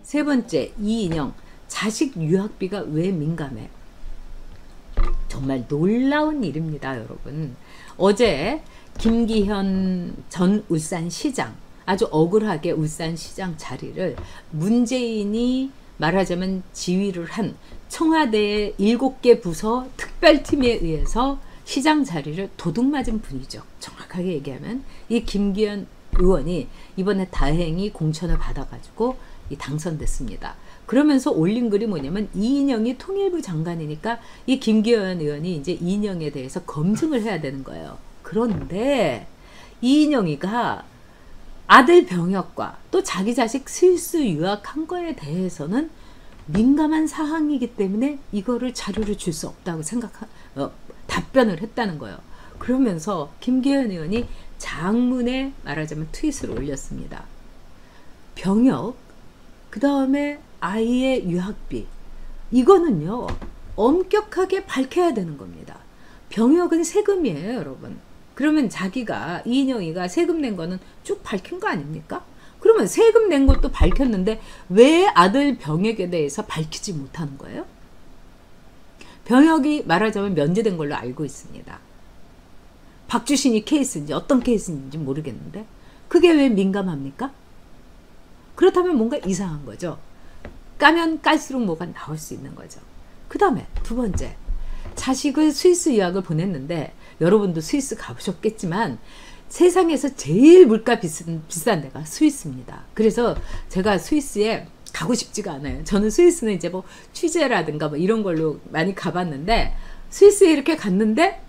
세 번째, 이인영. 자식 유학비가 왜 민감해? 정말 놀라운 일입니다, 여러분. 어제 김기현 전 울산시장, 아주 억울하게 울산시장 자리를 문재인이 말하자면 지휘를 한 청와대의 7개 부서 특별팀에 의해서 시장 자리를 도둑맞은 분이죠. 정확하게 얘기하면 이 김기현 의원이 이번에 다행히 공천을 받아가지고 당선됐습니다. 그러면서 올린 글이 뭐냐면 이인영이 통일부 장관이니까 이 김기현 의원이 이제 이인영에 대해서 검증을 해야 되는 거예요. 그런데 이인영이가 아들 병역과 또 자기 자식 스위스 유학한 거에 대해서는 민감한 사항이기 때문에 이거를 자료를 줄 수 없다고 답변을 했다는 거예요. 그러면서 김기현 의원이 장문에 말하자면 트윗을 올렸습니다. 병역, 그 다음에 아이의 유학비, 이거는요 엄격하게 밝혀야 되는 겁니다. 병역은 세금이에요, 여러분. 그러면 자기가 이인영이가 세금 낸 거는 쭉 밝힌 거 아닙니까? 그러면 세금 낸 것도 밝혔는데 왜 아들 병역에 대해서 밝히지 못하는 거예요? 병역이 말하자면 면제된 걸로 알고 있습니다. 박주신이 케이스인지 어떤 케이스인지 모르겠는데 그게 왜 민감합니까? 그렇다면 뭔가 이상한 거죠. 까면 깔수록 뭐가 나올 수 있는 거죠. 그 다음에 두 번째, 자식을 스위스 유학을 보냈는데 여러분도 스위스 가보셨겠지만 세상에서 제일 물가 비싼 데가 스위스입니다. 그래서 제가 스위스에 가고 싶지가 않아요. 저는 스위스는 이제 뭐 취재라든가 뭐 이런 걸로 많이 가봤는데 스위스에 이렇게 갔는데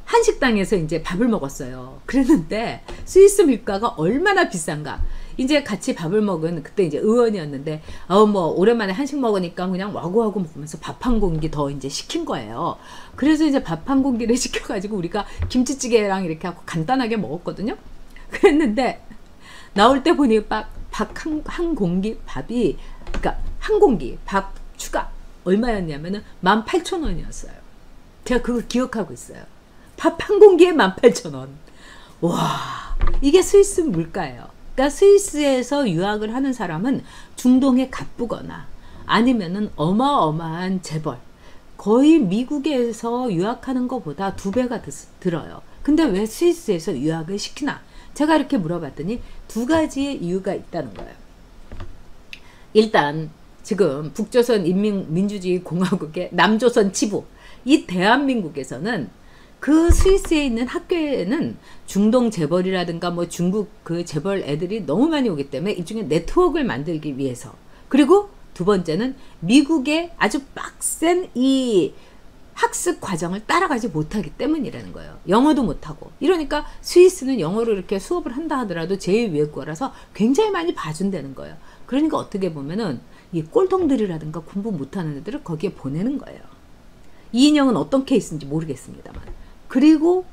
한식당에서 이제 밥을 먹었어요. 그랬는데 스위스 물가가 얼마나 비싼가. 이제 같이 밥을 먹은 그때 이제 의원이었는데 뭐 오랜만에 한식 먹으니까 그냥 와구와구 먹으면서 밥 한 공기 더 이제 시킨 거예요. 그래서 이제 밥 한 공기를 시켜가지고 우리가 김치찌개랑 이렇게 하고 간단하게 먹었거든요. 그랬는데 나올 때 보니 밥 한 공기 밥이, 그러니까 한 공기 밥 추가 얼마였냐면은 18,000원이었어요. 제가 그걸 기억하고 있어요. 밥 한 공기에 18,000원. 와, 이게 스위스 물가예요. 그러니까 스위스에서 유학을 하는 사람은 중동에 가쁘거나 아니면은 어마어마한 재벌, 거의 미국에서 유학하는 것보다 2배가 들어요. 근데 왜 스위스에서 유학을 시키나? 제가 이렇게 물어봤더니 두 가지의 이유가 있다는 거예요. 일단 지금 북조선 인민민주주의 공화국의 남조선 지부, 이 대한민국에서는 그 스위스에 있는 학교에는 중동 재벌이라든가 뭐 중국 그 재벌 애들이 너무 많이 오기 때문에 일종의 네트워크를 만들기 위해서, 그리고 두 번째는 미국의 아주 빡센 이 학습 과정을 따라가지 못하기 때문이라는 거예요. 영어도 못하고. 이러니까 스위스는 영어로 이렇게 수업을 한다 하더라도 제2외국어라서 굉장히 많이 봐준다는 거예요. 그러니까 어떻게 보면은 이 꼴통들이라든가 공부 못하는 애들을 거기에 보내는 거예요. 이인영은 어떤 케이스인지 모르겠습니다만. 그리고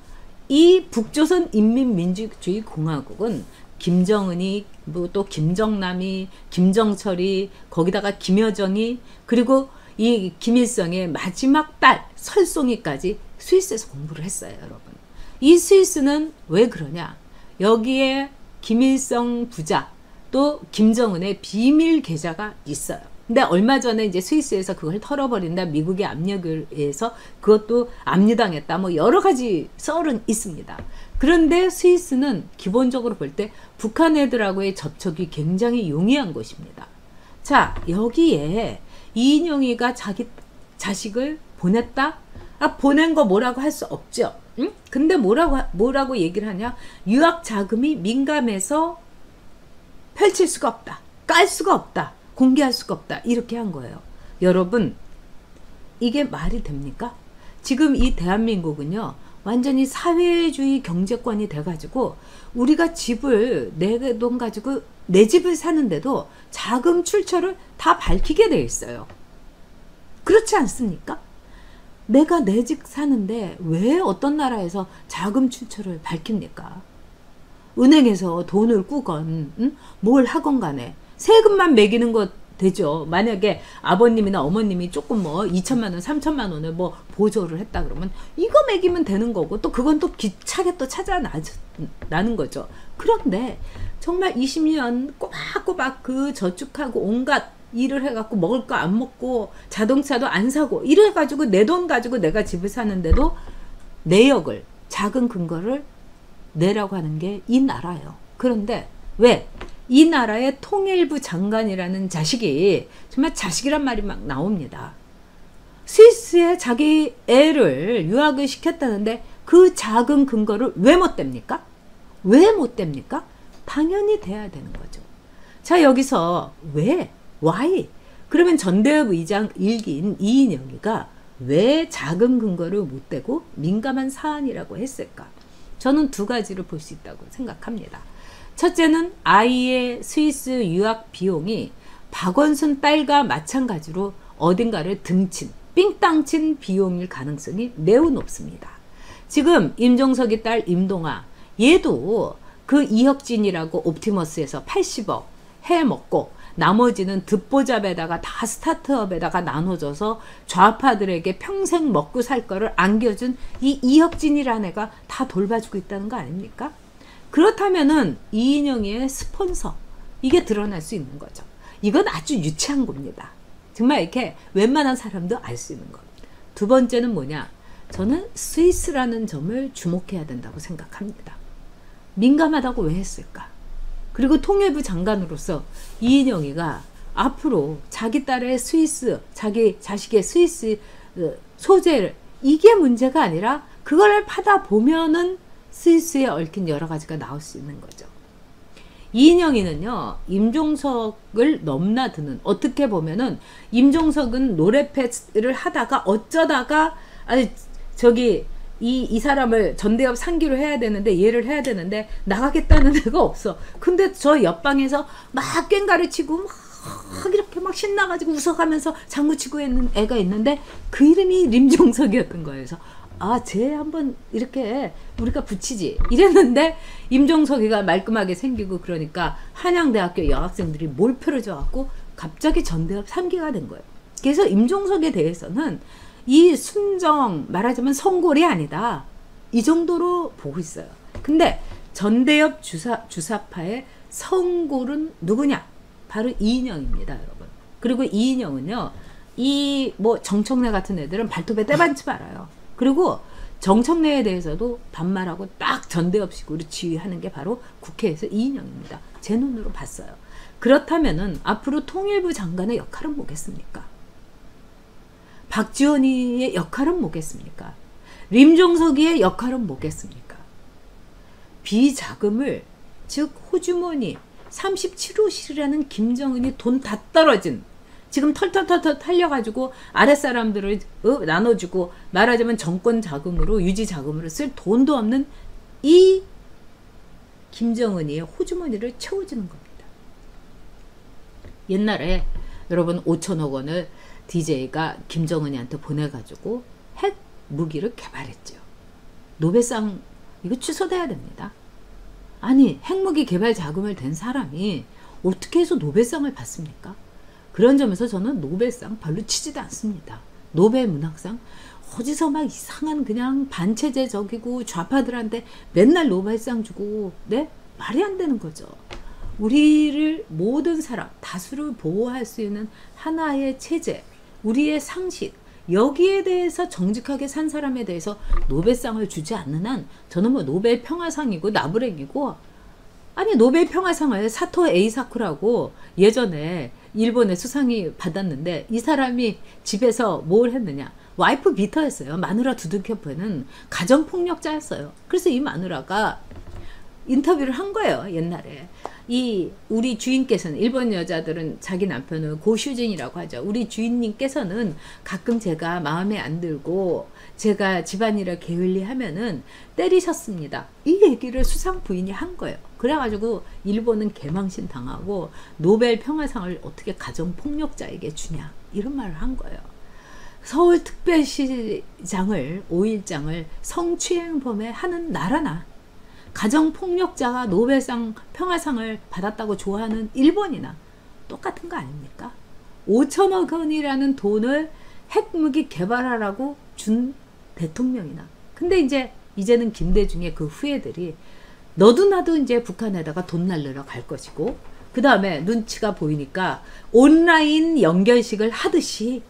이 북조선 인민민주주의 공화국은 김정은이, 뭐 또 김정남이, 김정철이, 거기다가 김여정이, 그리고 이 김일성의 마지막 딸 설송이까지 스위스에서 공부를 했어요, 여러분. 이 스위스는 왜 그러냐? 여기에 김일성 부자 또 김정은의 비밀 계좌가 있어요. 근데 얼마 전에 이제 스위스에서 그걸 털어버린다, 미국의 압력에 의해서 그것도 압류당했다, 뭐 여러 가지 썰은 있습니다. 그런데 스위스는 기본적으로 볼 때 북한 애들하고의 접촉이 굉장히 용이한 곳입니다. 자, 여기에 이인영이가 자기 자식을 보냈다? 보낸 거 뭐라고 할 수 없죠. 응? 근데 뭐라고 얘기를 하냐? 유학 자금이 민감해서 펼칠 수가 없다, 깔 수가 없다, 공개할 수가 없다, 이렇게 한 거예요. 여러분, 이게 말이 됩니까? 지금 이 대한민국은요 완전히 사회주의 경제권이 돼가지고 우리가 집을 내 돈 가지고 내 집을 사는데도 자금 출처를 다 밝히게 돼 있어요. 그렇지 않습니까? 내가 내 집 사는데 왜 어떤 나라에서 자금 출처를 밝힙니까? 은행에서 돈을 꾸건 뭘 하건 간에 세금만 매기는 것 되죠. 만약에 아버님이나 어머님이 조금 뭐 2천만 원, 3천만 원을 뭐 보조를 했다 그러면 이거 매기면 되는 거고, 또 그건 또 기차게 또 찾아나는 거죠. 그런데 정말 20년 꼬박꼬박 그 저축하고 온갖 일을 해갖고 먹을 거 안 먹고 자동차도 안 사고 이래가지고 내 돈 가지고 내가 집을 사는데도 내역을, 작은 근거를 내라고 하는 게 이 나라예요. 그런데 왜? 이 나라의 통일부 장관이라는 자식이, 정말 자식이란 말이 막 나옵니다. 스위스에 자기 애를 유학을 시켰다는데 그 작은 근거를 왜 못 댑니까? 왜 못 댑니까? 당연히 돼야 되는 거죠. 자, 여기서 왜? Why? 그러면 전대협 의장 일기인 이인영이가 왜 작은 근거를 못 대고 민감한 사안이라고 했을까? 저는 두 가지를 볼 수 있다고 생각합니다. 첫째는 아이의 스위스 유학 비용이 박원순 딸과 마찬가지로 어딘가를 등친, 삥땅친 비용일 가능성이 매우 높습니다. 지금 임종석이 딸 임동아, 얘도 그 이혁진이라고 옵티머스에서 80억 해먹고 나머지는 듣보잡에다가 다 스타트업에다가 나눠줘서 좌파들에게 평생 먹고 살 거를 안겨준 이 이혁진이라는 애가 다 돌봐주고 있다는 거 아닙니까? 그렇다면은 이인영의 스폰서, 이게 드러날 수 있는 거죠. 이건 아주 유치한 겁니다. 정말 이렇게 웬만한 사람도 알 수 있는 겁니다. 두 번째는 뭐냐? 저는 스위스라는 점을 주목해야 된다고 생각합니다. 민감하다고 왜 했을까? 그리고 통일부 장관으로서 이인영이가 앞으로 자기 딸의 스위스, 자기 자식의 스위스 소재를, 이게 문제가 아니라 그걸 파다 보면은 스위스에 얽힌 여러 가지가 나올 수 있는 거죠. 이인영이는요, 임종석을 넘나드는, 어떻게 보면은 임종석은 노래패스를 하다가 어쩌다가 이 사람을 전대협 상기로 해야 되는데, 얘를 해야 되는데 나가겠다는 애가 없어. 근데 저 옆방에서 막 꽹가리 치고 막 이렇게 막 신나가지고 웃어가면서 장구치고 있는 애가 있는데 그 이름이 림종석이었던 거예요. 그래서 쟤 한번 이렇게 우리가 붙이지 이랬는데, 임종석이가 말끔하게 생기고 그러니까 한양대학교 여학생들이 몰표를 줘갖고 갑자기 전대협 3기가 된 거예요. 그래서 임종석에 대해서는 이 순정, 말하자면 성골이 아니다, 이 정도로 보고 있어요. 근데 전대협 주사파의 성골은 누구냐? 바로 이인영입니다, 여러분. 그리고 이인영은요, 이 뭐 정청래 같은 애들은 발톱에 때반치 말아요. 그리고 정청래에 대해서도 반말하고 딱 전대협식으로 지휘하는 게 바로 국회에서 이인영입니다. 제 눈으로 봤어요. 그렇다면은 앞으로 통일부 장관의 역할은 뭐겠습니까? 박지원이의 역할은 뭐겠습니까? 림종석이의 역할은 뭐겠습니까? 비자금을, 즉 호주머니 37호실이라는 김정은이 돈 다 떨어진, 지금 털털털털 탈려가지고 아랫사람들을 나눠주고, 말하자면 정권 자금으로, 유지 자금으로 쓸 돈도 없는 이 김정은이의 호주머니를 채워주는 겁니다. 옛날에 여러분 5천억 원을 DJ가 김정은이한테 보내가지고 핵 무기를 개발했죠. 노벨상 이거 취소돼야 됩니다. 아니, 핵무기 개발 자금을 댄 사람이 어떻게 해서 노벨상을 받습니까? 그런 점에서 저는 노벨상 별로 치지도 않습니다. 노벨 문학상 어디서 막 이상한 그냥 반체제적이고 좌파들한테 맨날 노벨상 주고, 네? 말이 안 되는 거죠. 우리를, 모든 사람, 다수를 보호할 수 있는 하나의 체제, 우리의 상식, 여기에 대해서 정직하게 산 사람에 대해서 노벨상을 주지 않는 한 저는 뭐 노벨 평화상이고 나부랭이고, 아니 노벨 평화상을 사토 에이사쿠라고 예전에 일본의 수상이 받았는데, 이 사람이 집에서 뭘 했느냐, 와이프 비터였어요. 마누라 두들겨보는 가정폭력자였어요. 그래서 이 마누라가 인터뷰를 한 거예요, 옛날에. 우리 주인께서는, 일본 여자들은 자기 남편을 고슈진이라고 하죠. 우리 주인님께서는 가끔 제가 마음에 안 들고 제가 집안일을 게을리하면은 때리셨습니다. 이 얘기를 수상 부인이 한 거예요. 그래가지고 일본은 개망신 당하고 노벨 평화상을 어떻게 가정폭력자에게 주냐, 이런 말을 한 거예요. 서울특별시장을, 5일장을 성추행범에 하는 나라나, 가정폭력자가 노벨상 평화상을 받았다고 좋아하는 일본이나 똑같은 거 아닙니까? 5천억 원이라는 돈을 핵무기 개발하라고 준 대통령이나. 근데 이제는 김대중의 그 후예들이 너도 나도 이제 북한에다가 돈 날리러 갈 것이고, 그 다음에 눈치가 보이니까 온라인 연결식을 하듯이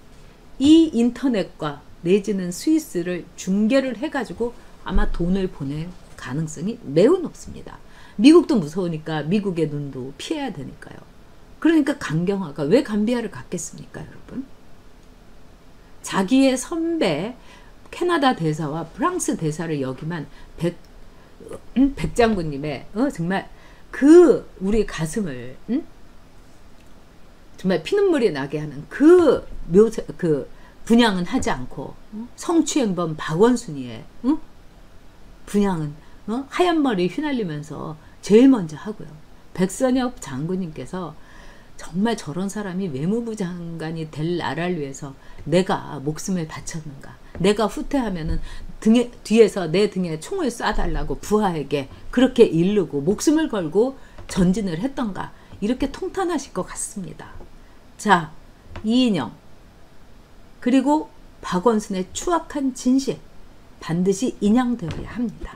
이 인터넷과 내지는 스위스를 중계를 해가지고 아마 돈을 보낼 가능성이 매우 높습니다. 미국도 무서우니까 미국의 눈도 피해야 되니까요. 그러니까 강경화가 왜 감비아를 갖겠습니까, 여러분? 자기의 선배 캐나다 대사와 프랑스 대사를 여기만 백 장군님의 정말 그 우리 가슴을 정말 피눈물이 나게 하는 그 분양은 하지 않고 성추행범 박원순이의 분양은 하얀 머리 휘날리면서 제일 먼저 하고요. 백선엽 장군님께서 정말 저런 사람이 외무부 장관이 될 나라를 위해서 내가 목숨을 바쳤는가, 내가 후퇴하면은 뒤에서 내 등에 총을 쏴달라고 부하에게 그렇게 이르고 목숨을 걸고 전진을 했던가, 이렇게 통탄하실 것 같습니다. 자, 이인영 그리고 박원순의 추악한 진실 반드시 인양되어야 합니다.